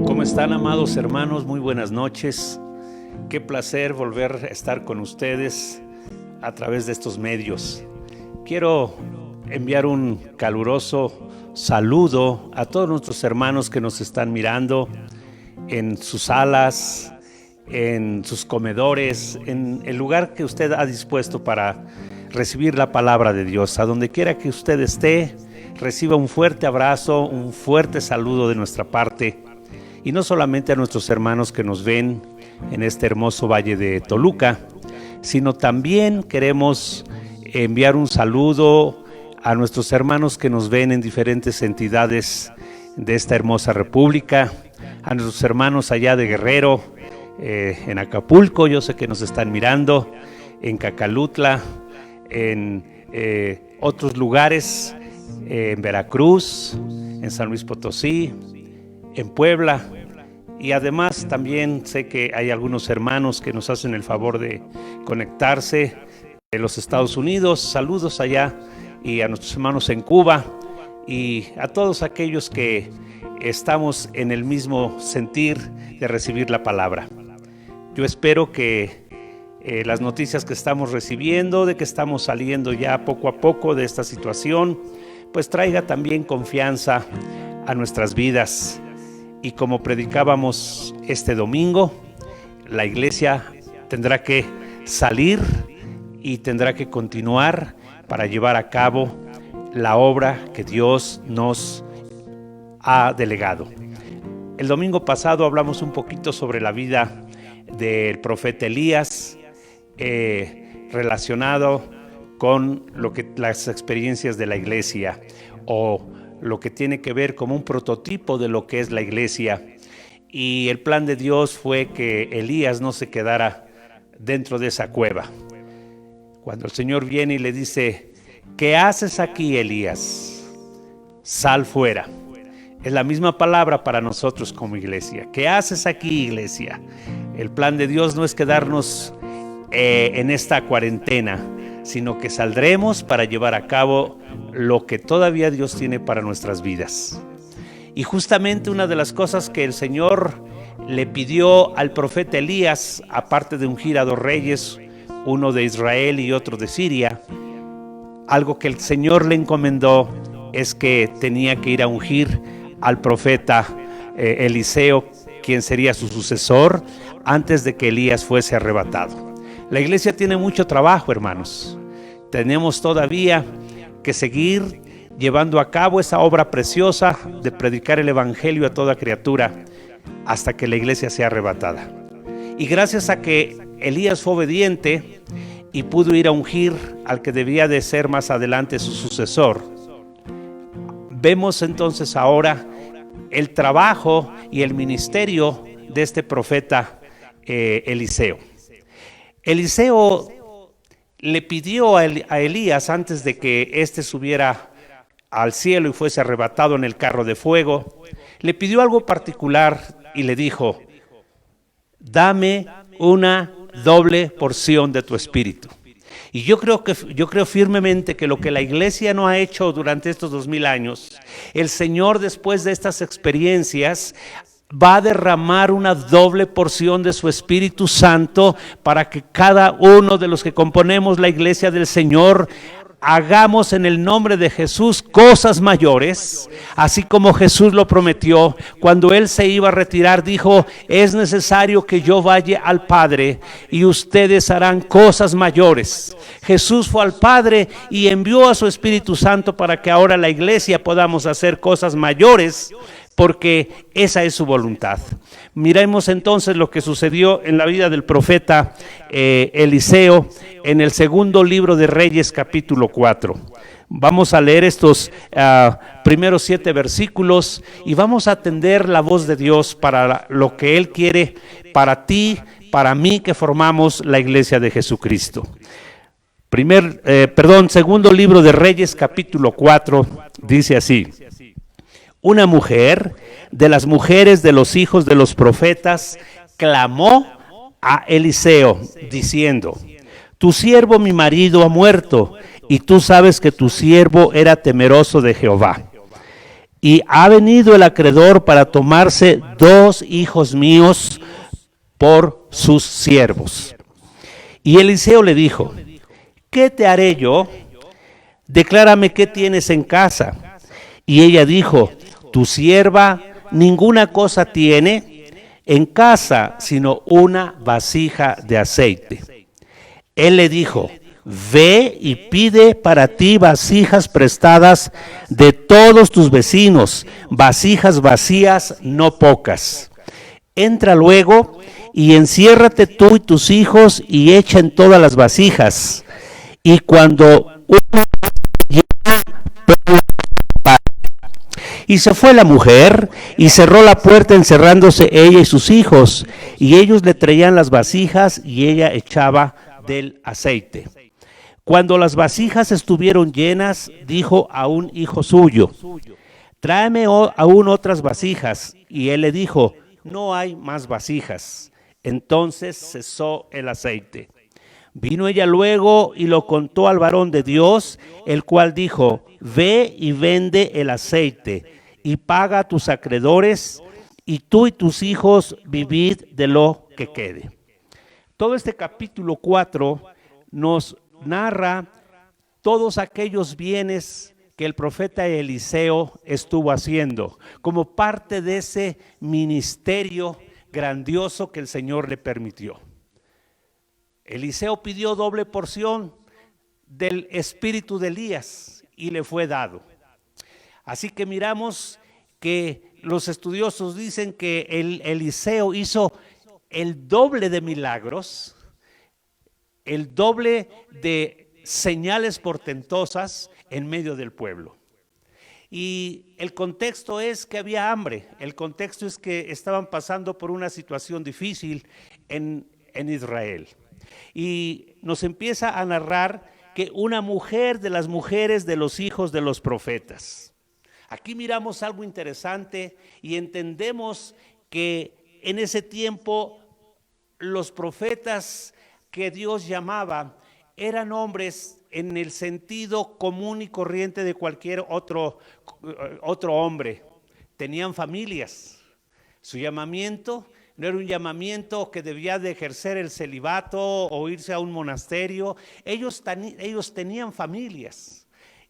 ¿Cómo están, amados hermanos? Muy buenas noches. Qué placer volver a estar con ustedes a través de estos medios. Quiero enviar un caluroso saludo a todos nuestros hermanos que nos están mirando en sus salas, en sus comedores, en el lugar que usted ha dispuesto para recibir la palabra de Dios. A donde quiera que usted esté, reciba un fuerte abrazo, un fuerte saludo de nuestra parte. Y no solamente a nuestros hermanos que nos ven en este hermoso valle de Toluca, sino también queremos enviar un saludo a nuestros hermanos que nos ven en diferentes entidades de esta hermosa república, a nuestros hermanos allá de Guerrero, en Acapulco, yo sé que nos están mirando, en Cacalutla, en otros lugares, en Veracruz, en San Luis Potosí, en Puebla, y además también sé que hay algunos hermanos que nos hacen el favor de conectarse de los Estados Unidos. Saludos allá, y a nuestros hermanos en Cuba y a todos aquellos que estamos en el mismo sentir de recibir la palabra. Yo espero que las noticias que estamos recibiendo, de que estamos saliendo ya poco a poco de esta situación, pues traiga también confianza a nuestras vidas. Y como predicábamos este domingo, la iglesia tendrá que salir y tendrá que continuar para llevar a cabo la obra que Dios nos ha delegado. El domingo pasado hablamos un poquito sobre la vida del profeta Elías, relacionado con las experiencias de la iglesia, o lo que tiene que ver como un prototipo de lo que es la iglesia. Y el plan de Dios fue que Elías no se quedara dentro de esa cueva. Cuando el Señor viene y le dice: ¿qué haces aquí, Elías? Sal fuera. Es la misma palabra para nosotros como iglesia. ¿Qué haces aquí, iglesia? El plan de Dios no es quedarnos en esta cuarentena, sino que saldremos para llevar a cabo lo que todavía Dios tiene para nuestras vidas. Y justamente una de las cosas que el Señor le pidió al profeta Elías, aparte de ungir a dos reyes, uno de Israel y otro de Siria, algo que el Señor le encomendó es que tenía que ir a ungir al profeta Eliseo, quien sería su sucesor antes de que Elías fuese arrebatado. La iglesia tiene mucho trabajo, hermanos. Tenemos todavía que seguir llevando a cabo esa obra preciosa de predicar el evangelio a toda criatura hasta que la iglesia sea arrebatada. Y gracias a que Elías fue obediente y pudo ir a ungir al que debía de ser más adelante su sucesor, vemos entonces ahora el trabajo y el ministerio de este profeta Eliseo. Eliseo le pidió a Elías, antes de que éste subiera al cielo y fuese arrebatado en el carro de fuego, le pidió algo particular y le dijo: dame una doble porción de tu espíritu. Y yo creo firmemente que lo que la iglesia no ha hecho durante estos 2000 años, el Señor, después de estas experiencias, va a derramar una doble porción de su Espíritu Santo para que cada uno de los que componemos la iglesia del Señor hagamos en el nombre de Jesús cosas mayores, así como Jesús lo prometió. Cuando Él se iba a retirar, dijo: es necesario que yo vaya al Padre y ustedes harán cosas mayores. Jesús fue al Padre y envió a su Espíritu Santo para que ahora la iglesia podamos hacer cosas mayores, porque esa es su voluntad. Miremos entonces lo que sucedió en la vida del profeta Eliseo en el segundo libro de Reyes, capítulo 4. Vamos a leer estos primeros 7 versículos y vamos a seguir la voz de Dios para lo que Él quiere para ti, para mí, que formamos la iglesia de Jesucristo. Segundo libro de Reyes, capítulo 4, dice así: una mujer de las mujeres de los hijos de los profetas clamó a Eliseo diciendo: tu siervo mi marido ha muerto, y tú sabes que tu siervo era temeroso de Jehová. y ha venido el acreedor para tomarse 2 hijos míos por sus siervos. Y Eliseo le dijo, ¿qué te haré yo? Declárame qué tienes en casa. Y ella dijo, tu sierva ninguna cosa tiene en casa, sino una vasija de aceite. Él le dijo, ve y pide para ti vasijas prestadas de todos tus vecinos, vasijas vacías, no pocas. Entra luego y enciérrate tú y tus hijos y echa en todas las vasijas. Y cuando una y se fue la mujer y cerró la puerta encerrándose ella y sus hijos, y ellos le traían las vasijas y ella echaba del aceite. Cuando las vasijas estuvieron llenas, dijo a un hijo suyo, tráeme aún otras vasijas. Y él le dijo, no hay más vasijas. Entonces cesó el aceite. Vino ella luego y lo contó al varón de Dios, el cual dijo, ve y vende el aceite y paga a tus acreedores, y tú y tus hijos vivid de lo que quede. Todo este capítulo 4 nos narra todos aquellos bienes que el profeta Eliseo estuvo haciendo como parte de ese ministerio grandioso que el Señor le permitió. Eliseo pidió doble porción del espíritu de Elías y le fue dado. Así que miramos que los estudiosos dicen que Eliseo hizo el doble de milagros, el doble de señales portentosas en medio del pueblo. Y el contexto es que había hambre, el contexto es que estaban pasando por una situación difícil en Israel. Y nos empieza a narrar que una mujer de las mujeres de los hijos de los profetas. Aquí miramos algo interesante y entendemos que en ese tiempo los profetas que Dios llamaba eran hombres en el sentido común y corriente de cualquier otro hombre. Tenían familias. Su llamamiento no era un llamamiento que debía de ejercer el celibato o irse a un monasterio. Ellos tenían familias.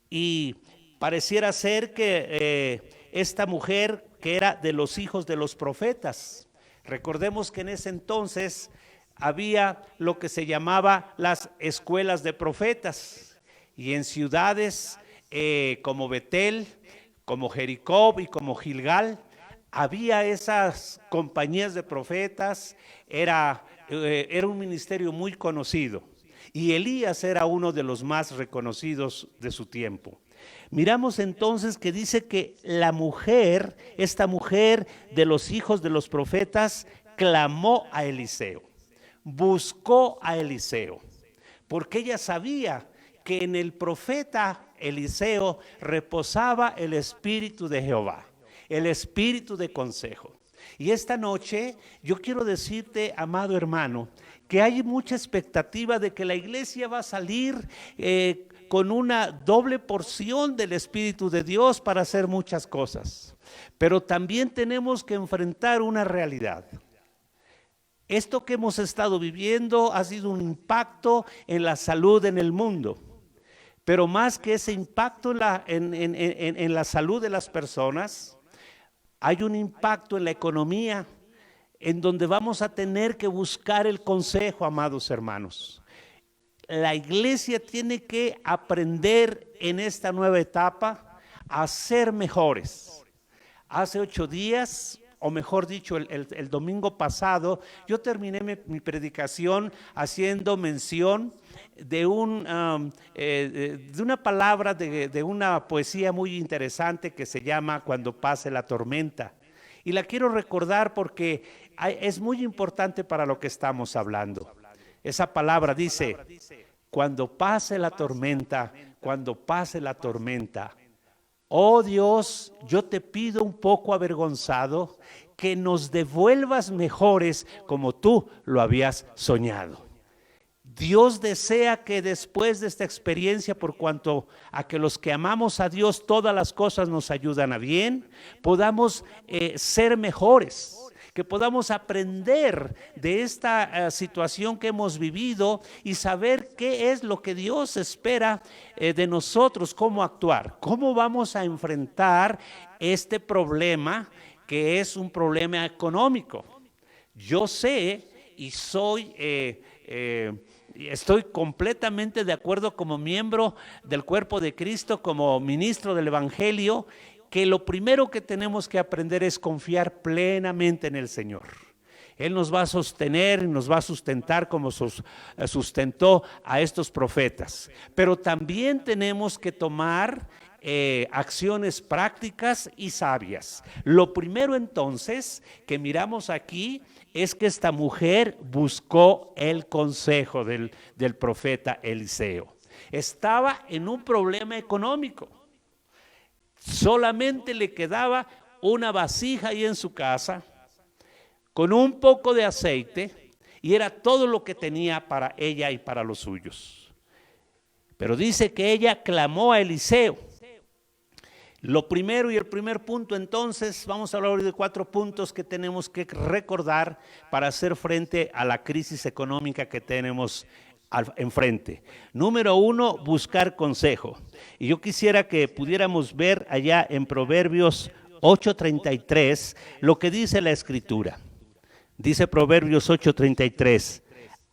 Y pareciera ser que esta mujer que era de los hijos de los profetas. Recordemos que en ese entonces había lo que se llamaba las escuelas de profetas. Y en ciudades como Betel, como Jericó y como Gilgal, había esas compañías de profetas, era un ministerio muy conocido. Y Elías era uno de los más reconocidos de su tiempo. Miramos entonces que dice que la mujer, esta mujer de los hijos de los profetas, clamó a Eliseo, buscó a Eliseo, porque ella sabía que en el profeta Eliseo reposaba el espíritu de Jehová, el espíritu de consejo. Y esta noche yo quiero decirte, amado hermano, que hay mucha expectativa de que la iglesia va a salir con una doble porción del Espíritu de Dios para hacer muchas cosas. Pero también tenemos que enfrentar una realidad. Esto que hemos estado viviendo ha sido un impacto en la salud en el mundo. Pero más que ese impacto en la salud de las personas, hay un impacto en la economía, en donde vamos a tener que buscar el consejo, amados hermanos. La iglesia tiene que aprender en esta nueva etapa a ser mejores. Hace 8 días, o mejor dicho, el domingo pasado, yo terminé mi predicación haciendo mención de una palabra, de una poesía muy interesante que se llama Cuando pase la tormenta. Y la quiero recordar porque es muy importante para lo que estamos hablando. Esa palabra dice, cuando pase la tormenta, oh Dios, yo te pido un poco avergonzado que nos devuelvas mejores como tú lo habías soñado. Dios desea que después de esta experiencia, por cuanto a que los que amamos a Dios todas las cosas nos ayudan a bien, podamos ser mejores, que podamos aprender de esta situación que hemos vivido y saber qué es lo que Dios espera de nosotros, cómo actuar, cómo vamos a enfrentar este problema que es un problema económico. Yo sé y estoy completamente de acuerdo como miembro del cuerpo de Cristo, como ministro del Evangelio, que lo primero que tenemos que aprender es confiar plenamente en el Señor. Él nos va a sostener, nos va a sustentar como sustentó a estos profetas. Pero también tenemos que tomar acciones prácticas y sabias. Lo primero entonces que miramos aquí es que esta mujer buscó el consejo del profeta Eliseo. Estaba en un problema económico. Solamente le quedaba una vasija ahí en su casa con un poco de aceite y era todo lo que tenía para ella y para los suyos. Pero dice que ella clamó a Eliseo. Lo primero y el primer punto entonces, vamos a hablar hoy de 4 puntos que tenemos que recordar para hacer frente a la crisis económica que tenemos enfrente. Número 1, buscar consejo. Y yo quisiera que pudiéramos ver allá en Proverbios 8:33 lo que dice la Escritura. Dice Proverbios 8:33,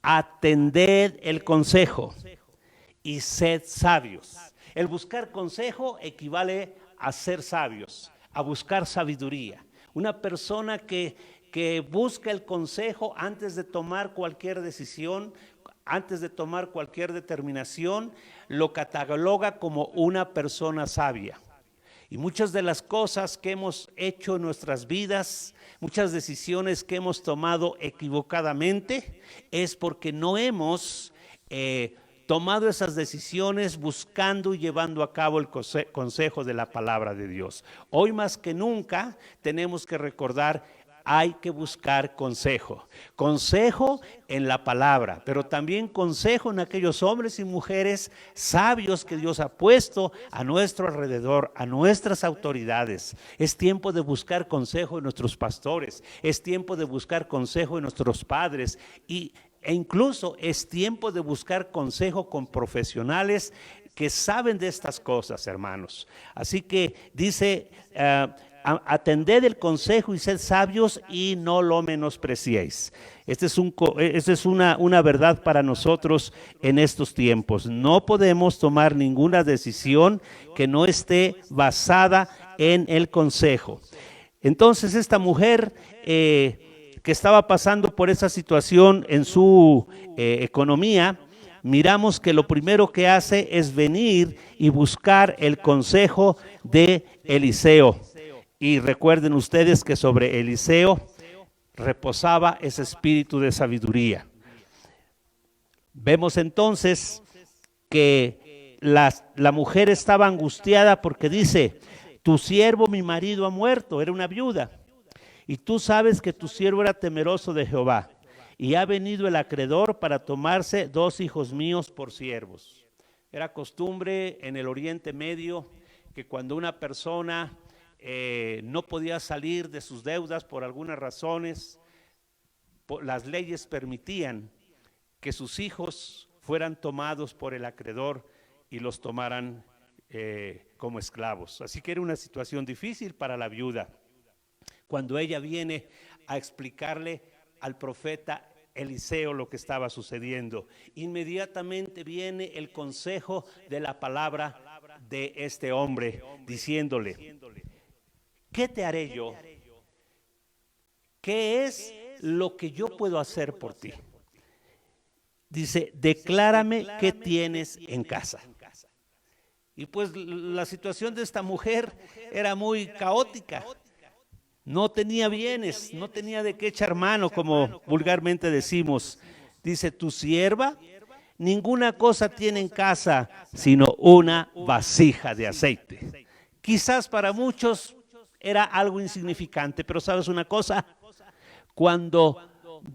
atended el consejo y sed sabios. El buscar consejo equivale a ser sabios, a buscar sabiduría. Una persona que busca el consejo antes de tomar cualquier decisión, antes de tomar cualquier determinación, lo cataloga como una persona sabia. Y muchas de las cosas que hemos hecho en nuestras vidas, muchas decisiones que hemos tomado equivocadamente, es porque no hemos tomado esas decisiones buscando y llevando a cabo el consejo de la palabra de Dios. Hoy más que nunca tenemos que recordar, hay que buscar consejo. Consejo en la palabra, pero también consejo en aquellos hombres y mujeres sabios que Dios ha puesto a nuestro alrededor, a nuestras autoridades. Es tiempo de buscar consejo en nuestros pastores, es tiempo de buscar consejo en nuestros padres e incluso es tiempo de buscar consejo con profesionales que saben de estas cosas, hermanos. Así que dice, atended el consejo y sed sabios y no lo menospreciéis. Esta es una verdad para nosotros en estos tiempos. No podemos tomar ninguna decisión que no esté basada en el consejo. Entonces esta mujer que estaba pasando por esa situación en su economía, miramos que lo primero que hace es venir y buscar el consejo de Eliseo. Y recuerden ustedes que sobre Eliseo reposaba ese espíritu de sabiduría. Vemos entonces que la mujer estaba angustiada porque dice, tu siervo mi marido ha muerto, era una viuda. Y tú sabes que tu siervo era temeroso de Jehová, y ha venido el acreedor para tomarse 2 hijos míos por siervos. Era costumbre en el Oriente Medio que cuando una persona no podía salir de sus deudas por algunas razones, las leyes permitían que sus hijos fueran tomados por el acreedor y los tomaran como esclavos. Así que era una situación difícil para la viuda. Cuando ella viene a explicarle al profeta Eliseo lo que estaba sucediendo, inmediatamente viene el consejo de la palabra de este hombre, diciéndole, ¿qué te haré yo? ¿Qué es lo que yo puedo hacer por ti? Dice, declárame qué tienes en casa. Y pues la situación de esta mujer era muy caótica. No tenía bienes, no tenía de qué echar mano, como vulgarmente decimos. Dice, tu sierva ninguna cosa tiene en casa, sino una vasija de aceite. Quizás para muchos era algo insignificante, pero ¿sabes una cosa? Cuando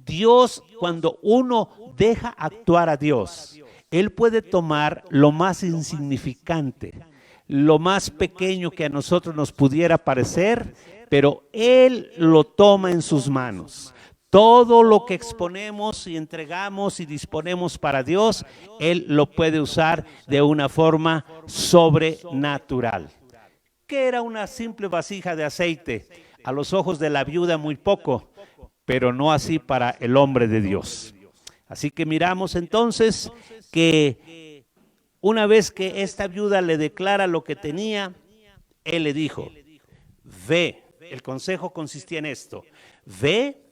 Dios, cuando uno deja actuar a Dios, Él puede tomar lo más insignificante, lo más pequeño que a nosotros nos pudiera parecer, pero Él lo toma en sus manos. Todo lo que exponemos y entregamos y disponemos para Dios, Él lo puede usar de una forma sobrenatural. ¿Qué era una simple vasija de aceite? A los ojos de la viuda muy poco, pero no así para el hombre de Dios. Así que miramos entonces que una vez que esta viuda le declara lo que tenía, él le dijo, ve, el consejo consistía en esto, ve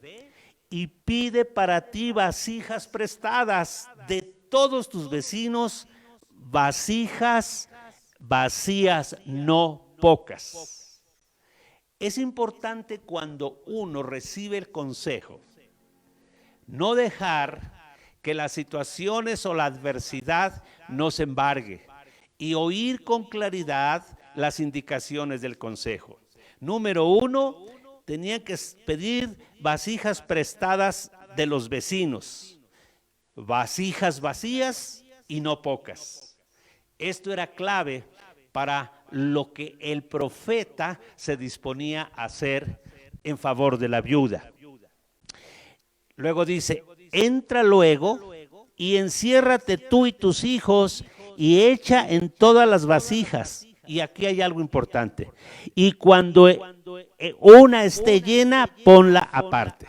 y pide para ti vasijas prestadas de todos tus vecinos, vasijas vacías, no pocas. Es importante cuando uno recibe el consejo, no dejar que las situaciones o la adversidad nos embargue y oír con claridad las indicaciones del consejo. Número 1, tenía que pedir vasijas prestadas de los vecinos, vasijas vacías y no pocas. Esto era clave para lo que el profeta se disponía a hacer en favor de la viuda. Luego dice, entra luego y enciérrate tú y tus hijos y echa en todas las vasijas. Y aquí hay algo importante. Y cuando una esté llena, ponla aparte.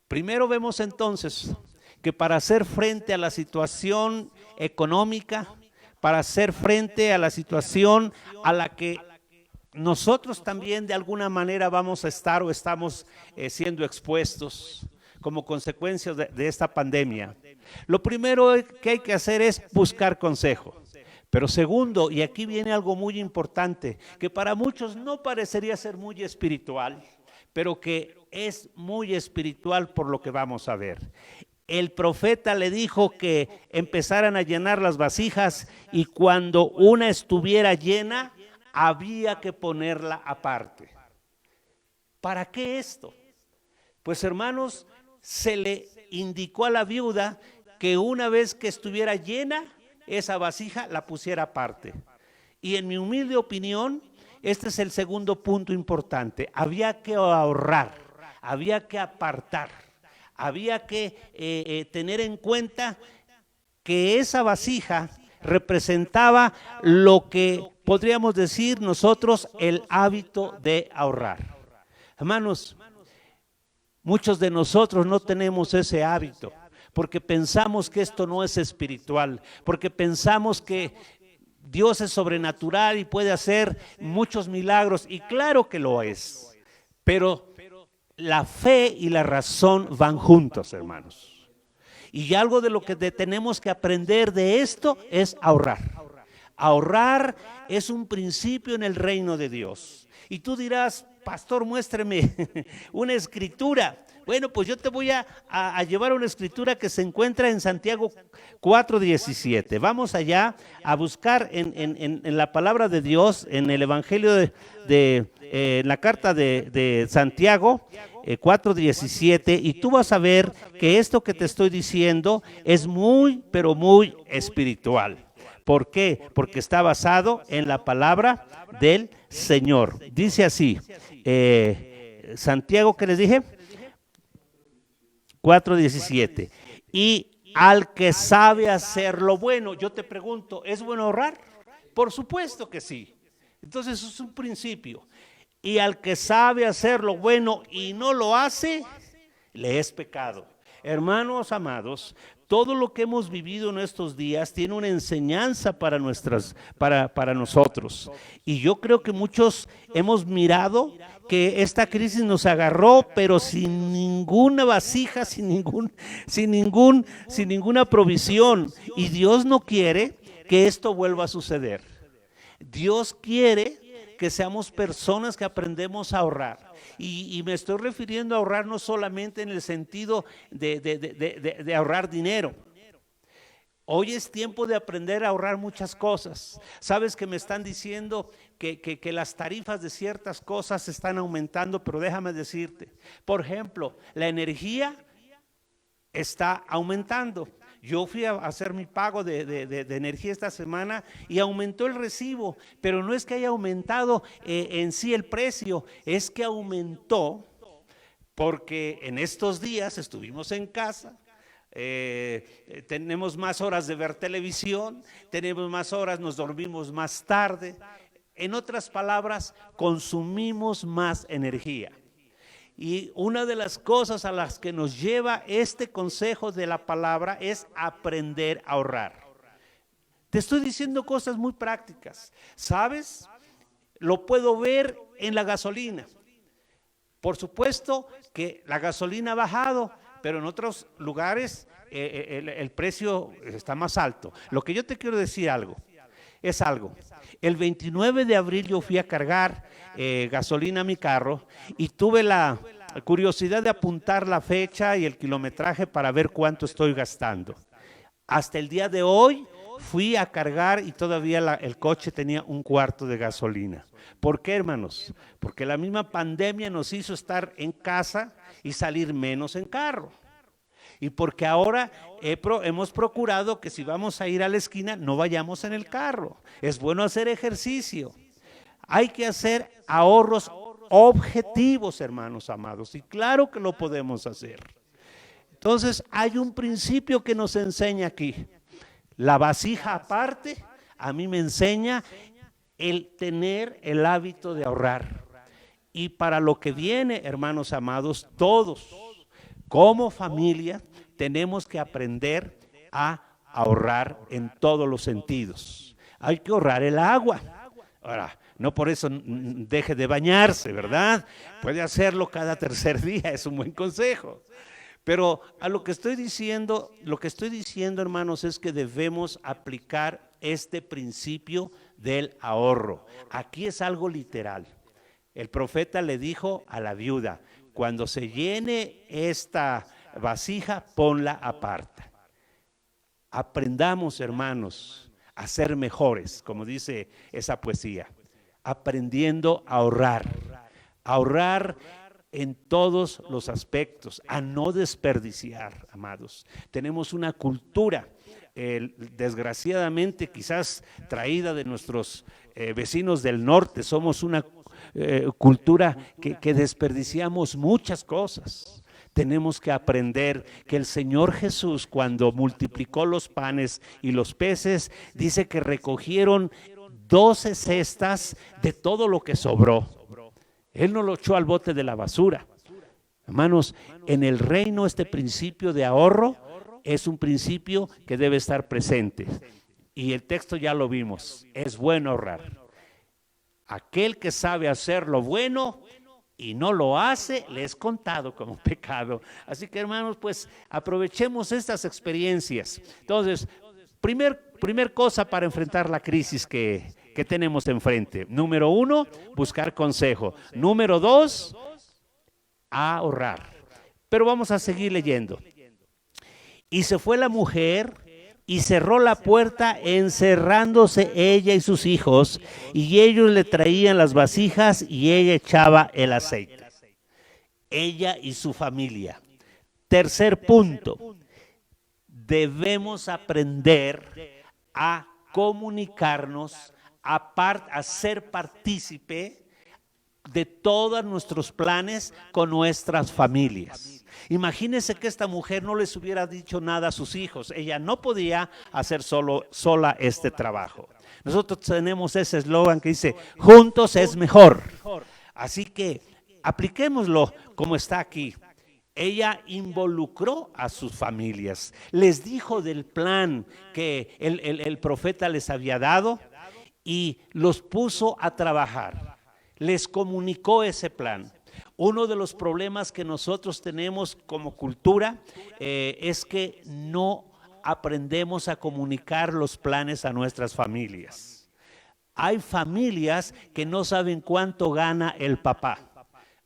Primero vemos entonces que para hacer frente a la situación económica, para hacer frente a la situación a la que nosotros también de alguna manera vamos a estar o estamos siendo expuestos como consecuencia de esta pandemia. Lo primero que hay que hacer es buscar consejo. Pero segundo, y aquí viene algo muy importante, que para muchos no parecería ser muy espiritual, pero que es muy espiritual por lo que vamos a ver. El profeta le dijo que empezaran a llenar las vasijas y cuando una estuviera llena, había que ponerla aparte. ¿Para qué esto? Pues hermanos, se le indicó a la viuda que una vez que estuviera llena, esa vasija la pusiera aparte. Y en mi humilde opinión, este es el segundo punto importante. Había que ahorrar, había que apartar, había que tener en cuenta que esa vasija representaba lo que podríamos decir nosotros el hábito de ahorrar. Hermanos, muchos de nosotros no tenemos ese hábito porque pensamos que esto no es espiritual, porque pensamos que Dios es sobrenatural y puede hacer muchos milagros, y claro que lo es, pero la fe y la razón van juntos, hermanos. Y algo de lo que tenemos que aprender de esto es ahorrar. Ahorrar es un principio en el reino de Dios. Y tú dirás, pastor, muéstreme una escritura. Bueno, pues yo te voy a llevar una escritura que se encuentra en Santiago 4:17. Vamos allá a buscar en la palabra de Dios, en el Evangelio en la carta de Santiago 4:17, y tú vas a ver que esto que te estoy diciendo es muy, pero muy espiritual. ¿Por qué? Porque está basado en la palabra del Señor. Dice así, Santiago, ¿qué les dije? 4:17. Y al que sabe hacer lo bueno, yo te pregunto, ¿es bueno ahorrar? Por supuesto que sí. Entonces eso es un principio. Y al que sabe hacer lo bueno y no lo hace, le es pecado. Hermanos amados, todo lo que hemos vivido en estos días tiene una enseñanza para nosotros. Y yo creo que muchos hemos mirado que esta crisis nos agarró, pero sin ninguna vasija, sin ninguna provisión. Y Dios no quiere que esto vuelva a suceder. Dios quiere que seamos personas que aprendemos a ahorrar. Y me estoy refiriendo a ahorrar no solamente en el sentido de ahorrar dinero. Hoy es tiempo de aprender a ahorrar muchas cosas. Sabes que me están diciendo que las tarifas de ciertas cosas están aumentando, pero déjame decirte, por ejemplo, la energía está aumentando. Yo fui a hacer mi pago de energía esta semana y aumentó el recibo, pero no es que haya aumentado en sí el precio, es que aumentó porque en estos días estuvimos en casa, tenemos más horas de ver televisión, tenemos más horas, nos dormimos más tarde. En otras palabras, consumimos más energía. Y una de las cosas a las que nos lleva este consejo de la palabra es aprender a ahorrar. Te estoy diciendo cosas muy prácticas, ¿sabes? Lo puedo ver en la gasolina. Por supuesto que la gasolina ha bajado, pero en otros lugares el precio está más alto. Lo que yo te quiero decir es algo. El 29 de abril yo fui a cargar gasolina a mi carro y tuve la curiosidad de apuntar la fecha y el kilometraje para ver cuánto estoy gastando. Hasta el día de hoy fui a cargar y todavía el coche tenía un cuarto de gasolina. ¿Por qué, hermanos? Porque la misma pandemia nos hizo estar en casa y salir menos en carro. Y porque ahora hemos procurado que si vamos a ir a la esquina no vayamos en el carro. Es bueno hacer ejercicio. Hay que hacer ahorros objetivos, hermanos amados. Y claro que lo podemos hacer. Entonces hay un principio que nos enseña aquí. La vasija aparte, a mí me enseña el tener el hábito de ahorrar. Y para lo que viene, hermanos amados, todos como familia tenemos que aprender a ahorrar en todos los sentidos. Hay que ahorrar el agua. Ahora, no por eso deje de bañarse, ¿verdad? Puede hacerlo cada tercer día, es un buen consejo. Pero a lo que estoy diciendo, hermanos, es que debemos aplicar este principio del ahorro. Aquí es algo literal. El profeta le dijo a la viuda, cuando se llene esta vasija, ponla aparte. Aprendamos, hermanos, a ser mejores, como dice esa poesía, aprendiendo a ahorrar en todos los aspectos, a no desperdiciar, amados. Tenemos una cultura, desgraciadamente quizás traída de nuestros vecinos del norte, somos una cultura que desperdiciamos muchas cosas. Tenemos que aprender que el Señor Jesús, cuando multiplicó los panes y los peces, dice que recogieron 12 cestas de todo lo que sobró. Él no lo echó al bote de la basura. Hermanos, en el reino este principio de ahorro es un principio que debe estar presente. Y el texto ya lo vimos, es bueno ahorrar. Aquel que sabe hacer lo bueno y no lo hace, le es contado como pecado. Así que, hermanos, pues aprovechemos estas experiencias. Entonces, primer cosa para enfrentar la crisis que tenemos enfrente. Número 1, buscar consejo. Número 2, ahorrar. Pero vamos a seguir leyendo. Y se fue la mujer y cerró la puerta, encerrándose ella y sus hijos, y ellos le traían las vasijas y ella echaba el aceite. Ella y su familia. Tercer punto, debemos aprender a comunicarnos, a ser partícipe de todos nuestros planes con nuestras familias. Imagínense que esta mujer no les hubiera dicho nada a sus hijos. Ella no podía hacer sola este trabajo. Nosotros tenemos ese eslogan que dice, juntos es mejor. Así que apliquémoslo como está aquí. Ella involucró a sus familias, les dijo del plan que el profeta les había dado y los puso a trabajar, les comunicó ese plan. Uno de los problemas que nosotros tenemos como cultura es que no aprendemos a comunicar los planes a nuestras familias. Hay familias que no saben cuánto gana el papá.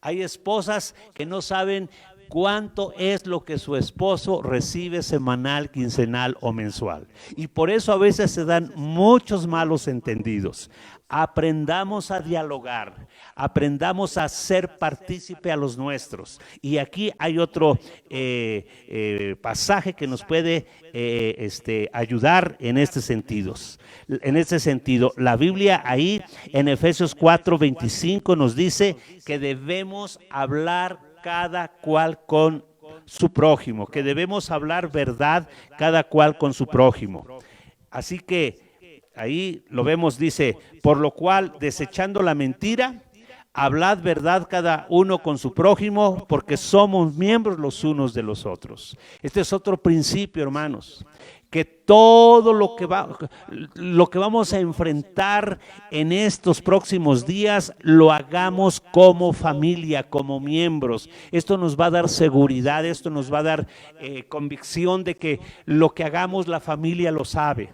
Hay esposas que no saben cuánto es lo que su esposo recibe semanal, quincenal o mensual. Y por eso a veces se dan muchos malos entendidos. Aprendamos a dialogar, aprendamos a ser partícipe a los nuestros. Y aquí hay otro pasaje que nos puede ayudar en este sentido. En este sentido, la Biblia ahí en Efesios 4:25 nos dice que debemos hablar cada cual con su prójimo, que debemos hablar verdad cada cual con su prójimo. Así que ahí lo vemos, dice, por lo cual, desechando la mentira, hablad verdad cada uno con su prójimo, porque somos miembros los unos de los otros. Este es otro principio, hermanos, que todo lo que vamos a enfrentar en estos próximos días, lo hagamos como familia, como miembros. Esto nos va a dar seguridad, esto nos va a dar convicción de que lo que hagamos la familia lo sabe.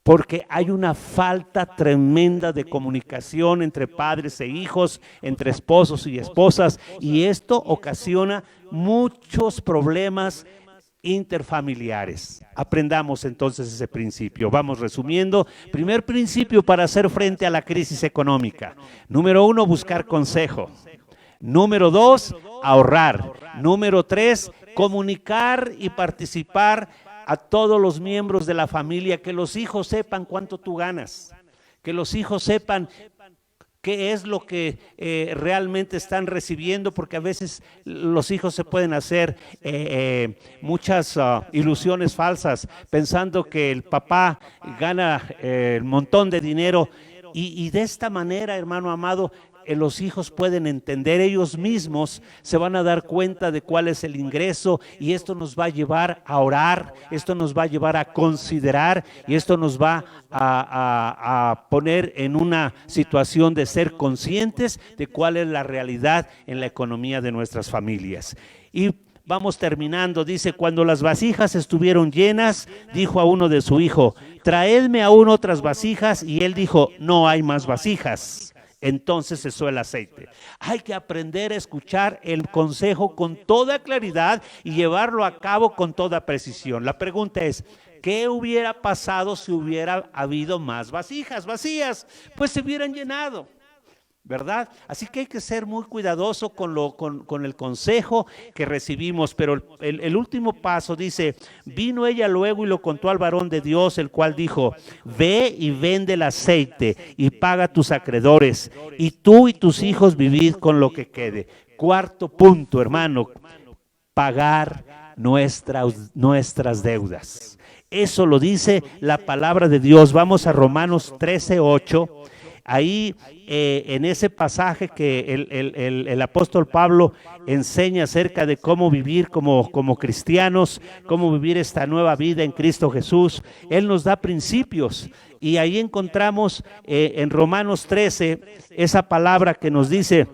Porque hay una falta tremenda de comunicación entre padres e hijos, entre esposos y esposas, y esto ocasiona muchos problemas interfamiliares. Aprendamos entonces ese principio. Vamos resumiendo. Primer principio para hacer frente a la crisis económica. Número 1, buscar consejo. Número 2, ahorrar. Número 3, comunicar y participar a todos los miembros de la familia, que los hijos sepan cuánto tú ganas, que los hijos sepan qué es lo que realmente están recibiendo, porque a veces los hijos se pueden hacer muchas ilusiones falsas, pensando que el papá gana un montón de dinero, y de esta manera, hermano amado, los hijos pueden entender, ellos mismos se van a dar cuenta de cuál es el ingreso, y esto nos va a llevar a orar, esto nos va a llevar a considerar, y esto nos va a poner en una situación de ser conscientes de cuál es la realidad en la economía de nuestras familias. Y vamos terminando, dice, cuando las vasijas estuvieron llenas, dijo a uno de su hijo, traedme aún otras vasijas, y él dijo, no hay más vasijas. Entonces cesó el aceite. Hay que aprender a escuchar el consejo con toda claridad y llevarlo a cabo con toda precisión. La pregunta es, ¿qué hubiera pasado si hubiera habido más vasijas vacías? Pues se hubieran llenado, ¿verdad? Así que hay que ser muy cuidadoso con el consejo que recibimos. Pero el último paso dice, vino ella luego y lo contó al varón de Dios, el cual dijo, ve y vende el aceite y paga tus acreedores, y tú y tus hijos vivid con lo que quede. Cuarto punto, hermano, pagar nuestras deudas. Eso lo dice la palabra de Dios. Vamos a Romanos 13:8. Ahí en ese pasaje que el apóstol Pablo enseña acerca de cómo vivir como cristianos, cómo vivir esta nueva vida en Cristo Jesús, él nos da principios, y ahí encontramos en Romanos 13 esa palabra que nos dice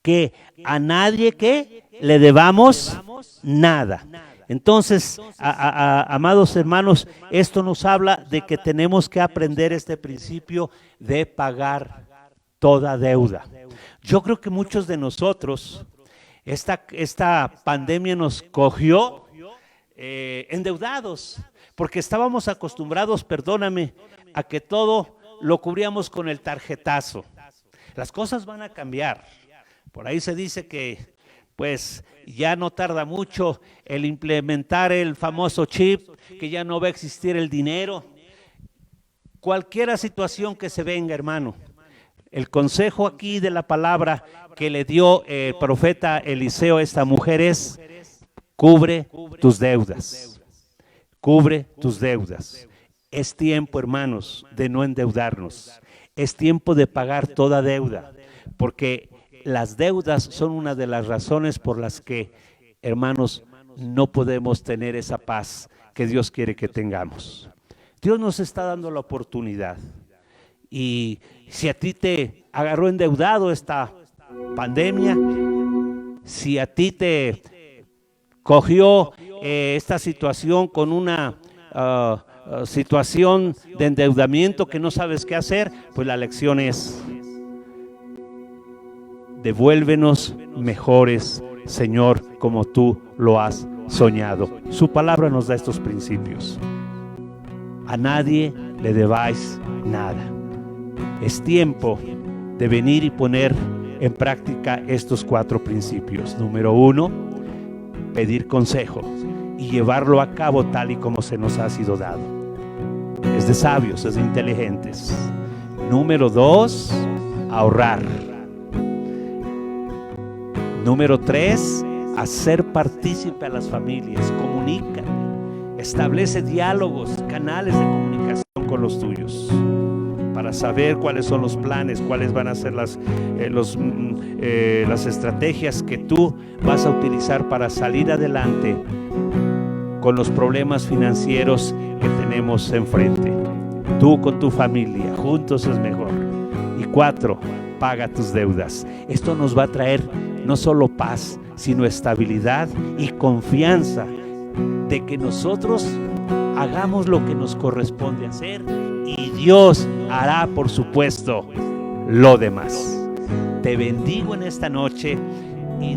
que a nadie que le debamos nada. Entonces, amados hermanos, esto nos habla de que tenemos que aprender este principio de pagar toda deuda. Yo creo que muchos de nosotros, esta pandemia nos cogió endeudados, porque estábamos acostumbrados, perdóname, a que todo lo cubríamos con el tarjetazo. Las cosas van a cambiar. Por ahí se dice que pues ya no tarda mucho el implementar el famoso chip, que ya no va a existir el dinero. Cualquier situación que se venga, hermano, el consejo aquí de la palabra que le dio el profeta Eliseo a esta mujer es, cubre tus deudas, cubre tus deudas. Es tiempo, hermanos, de no endeudarnos, es tiempo de pagar toda deuda, porque las deudas son una de las razones por las que, hermanos, no podemos tener esa paz que Dios quiere que tengamos. Dios nos está dando la oportunidad, y si a ti te agarró endeudado esta pandemia, si a ti te cogió esta situación con una situación de endeudamiento que no sabes qué hacer, pues la lección es: devuélvenos mejores Señor, como tú lo has soñado. Su palabra nos da estos principios. A nadie le debáis nada. Es tiempo de venir y poner en práctica estos 4 principios. Número 1, pedir consejo y llevarlo a cabo tal y como se nos ha sido dado. Es de sabios, es de inteligentes. Número 2, ahorrar. Número 3, hacer partícipe a las familias. Comunica, establece diálogos, canales de comunicación con los tuyos, para saber cuáles son los planes, cuáles van a ser las estrategias que tú vas a utilizar para salir adelante con los problemas financieros que tenemos enfrente. Tú con tu familia, juntos es mejor. Y 4, paga tus deudas. Esto nos va a traer no solo paz, sino estabilidad y confianza de que nosotros hagamos lo que nos corresponde hacer y Dios hará, por supuesto, lo demás. Te bendigo en esta noche y